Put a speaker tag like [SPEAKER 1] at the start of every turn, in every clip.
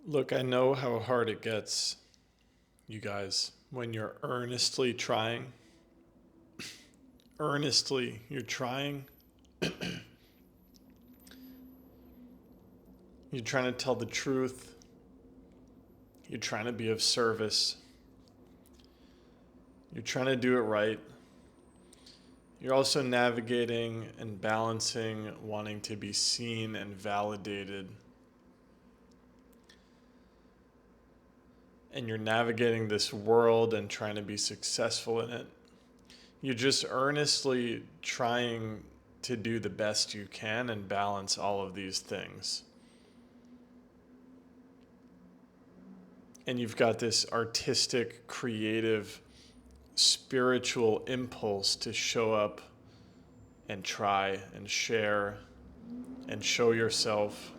[SPEAKER 1] Look, I know how hard it gets, you guys, when you're earnestly trying. Earnestly, you're trying. You're trying to tell the truth. You're trying to be of service. You're trying to do it right. You're also navigating and balancing wanting to be seen and validated. And you're navigating this world and trying to be successful in it. You're just earnestly trying to do the best you can and balance all of these things. And you've got this artistic, creative, spiritual impulse to show up and try and share and show yourself.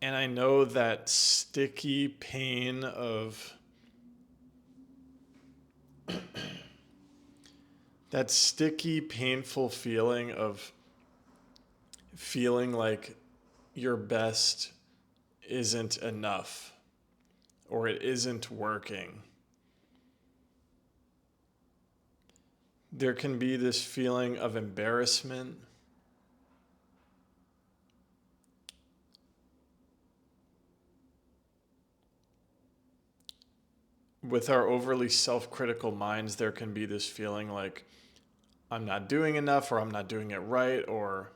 [SPEAKER 1] And I know that sticky pain of that sticky, painful feeling of feeling like your best isn't enough or it isn't working. There can be this feeling of embarrassment. With our overly self critical minds, there can be this feeling like I'm not doing enough or I'm not doing it right, or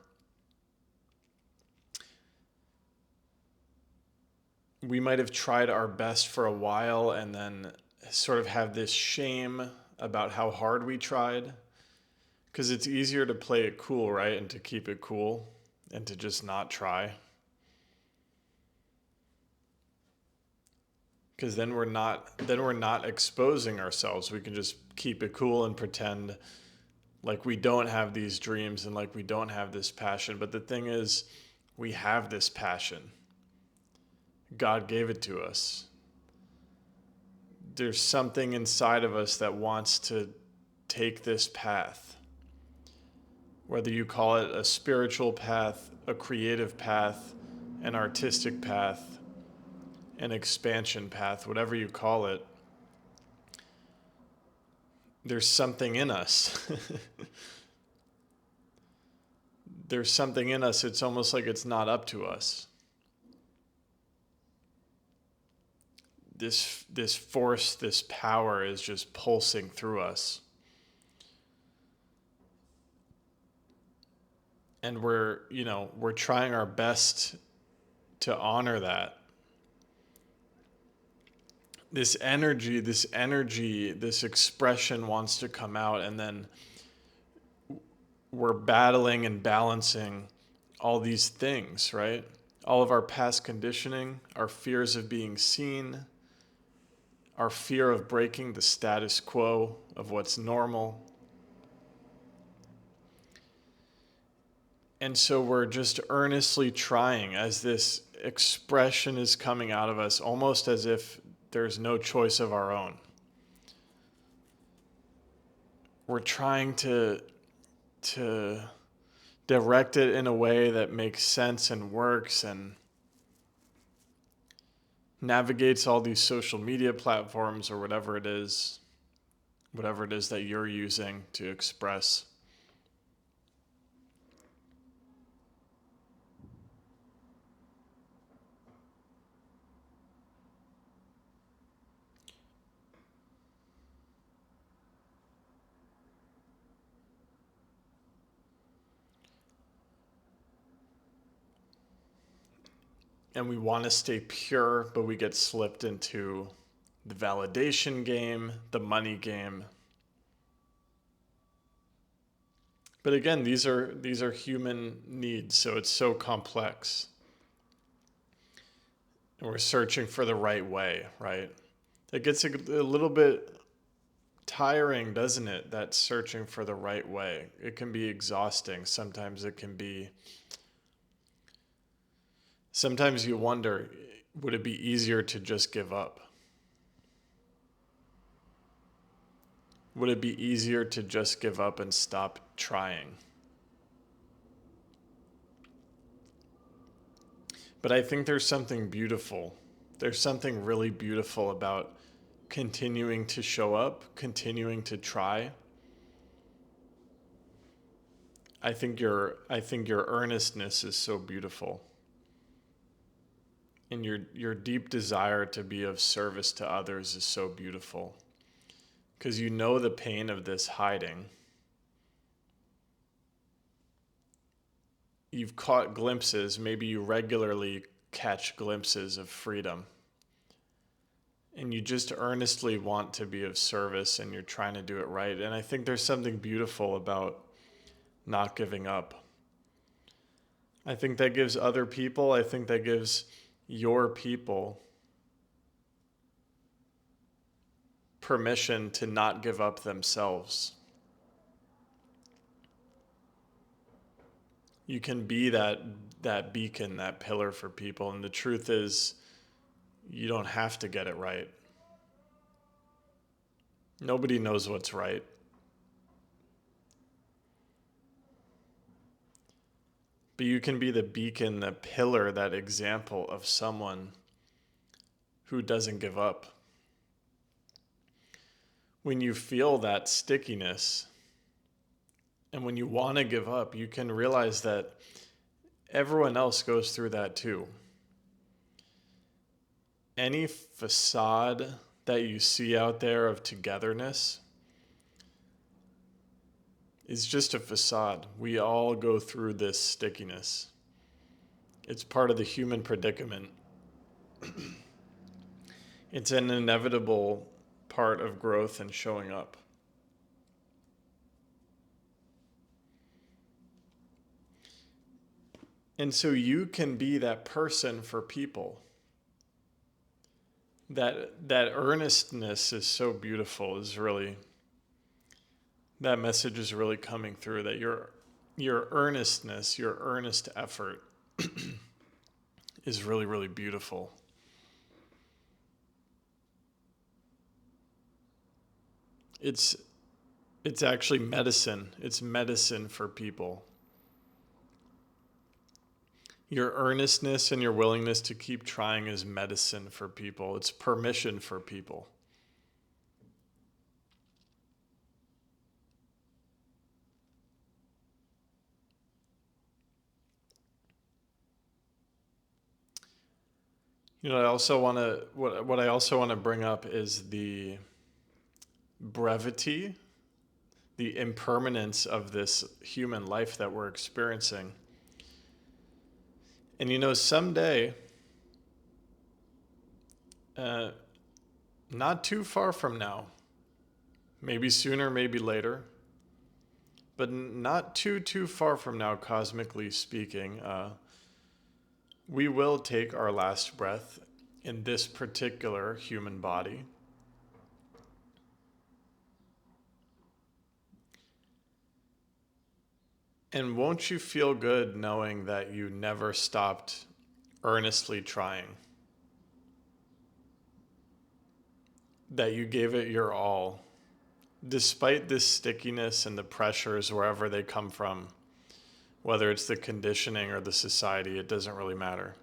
[SPEAKER 1] we might have tried our best for a while and then sort of have this shame about how hard we tried. Because it's easier to play it cool, right? And to keep it cool and to just not try. Because then we're not exposing ourselves. We can just keep it cool and pretend like we don't have these dreams and like we don't have this passion. But the thing is, we have this passion. God gave it to us. There's something inside of us that wants to take this path. Whether you call it a spiritual path, a creative path, an artistic path, an expansion path, whatever you call it, there's something in us. There's something in us. It's almost like it's not up to us. This force, this power is just pulsing through us. And we're trying our best to honor that. This expression wants to come out, and then we're battling and balancing all these things, right? All of our past conditioning, our fears of being seen, our fear of breaking the status quo of what's normal. And so we're just earnestly trying as this expression is coming out of us, almost as if there's no choice of our own. We're trying to direct it in a way that makes sense and works and navigates all these social media platforms or whatever it is that you're using to express. And we want to stay pure, but we get slipped into the validation game, the money game. But again, these are human needs, so it's so complex. And we're searching for the right way, right? It gets a little bit tiring, doesn't it? That searching for the right way. It can be exhausting. Sometimes you wonder, would it be easier to just give up? Would it be easier to just give up and stop trying? But I think there's something beautiful. There's something really beautiful about continuing to show up, continuing to try. I think your earnestness is so beautiful. And your deep desire to be of service to others is so beautiful. Because you know the pain of this hiding. You've caught glimpses, maybe you regularly catch glimpses of freedom. And you just earnestly want to be of service and you're trying to do it right. And I think there's something beautiful about not giving up. I think that gives other people, I think that gives your people permission to not give up themselves. You can be that beacon, that pillar for people. And the truth is, you don't have to get it right. Nobody knows what's right. But you can be the beacon, the pillar, that example of someone who doesn't give up. When you feel that stickiness and when you want to give up, you can realize that everyone else goes through that too. Any facade that you see out there of togetherness is just a facade. We all go through this stickiness. It's part of the human predicament. It's an inevitable part of growth and showing up. And so you can be that person for people. That earnestness is so beautiful, that message is really coming through, that your earnestness, your earnest effort is really, really beautiful. It's actually medicine. It's medicine for people. Your earnestness and your willingness to keep trying is medicine for people. It's permission for people. I also want to what I also want to bring up is the brevity, the impermanence of this human life that we're experiencing. And someday, not too far from now, maybe sooner, maybe later, but not too far from now, cosmically speaking, we will take our last breath in this particular human body. And won't you feel good knowing that you never stopped earnestly trying? That you gave it your all, despite this stickiness and the pressures wherever they come from, whether it's the conditioning or the society, it doesn't really matter.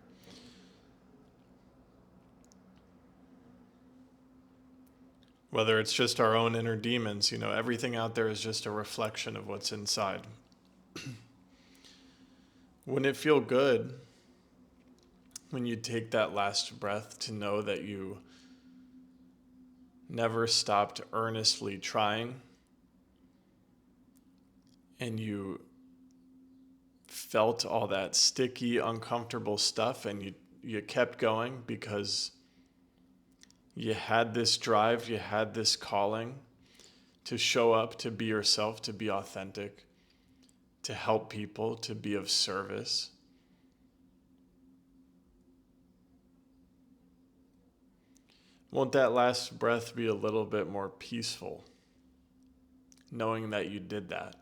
[SPEAKER 1] Whether it's just our own inner demons, everything out there is just a reflection of what's inside. Wouldn't it feel good when you take that last breath to know that you never stopped earnestly trying and you felt all that sticky, uncomfortable stuff and you kept going because you had this drive, you had this calling to show up, to be yourself, to be authentic, to help people, to be of service. Won't that last breath be a little bit more peaceful, knowing that you did that?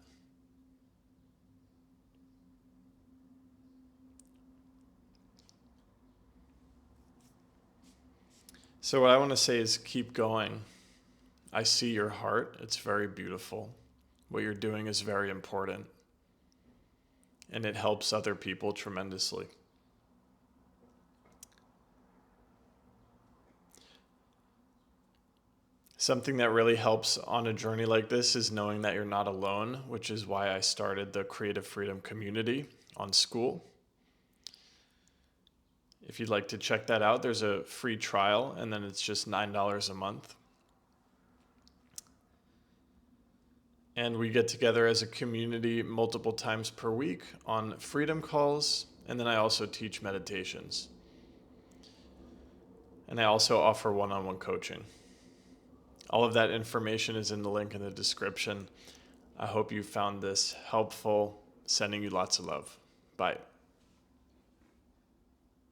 [SPEAKER 1] So what I want to say is keep going. I see your heart. It's very beautiful. What you're doing is very important. And it helps other people tremendously. Something that really helps on a journey like this is knowing that you're not alone, which is why I started the Creative Freedom community on School. If you'd like to check that out, there's a free trial, and then it's just $9 a month. And we get together as a community multiple times per week on freedom calls, and then I also teach meditations. And I also offer one-on-one coaching. All of that information is in the link in the description. I hope you found this helpful. Sending you lots of love. Bye.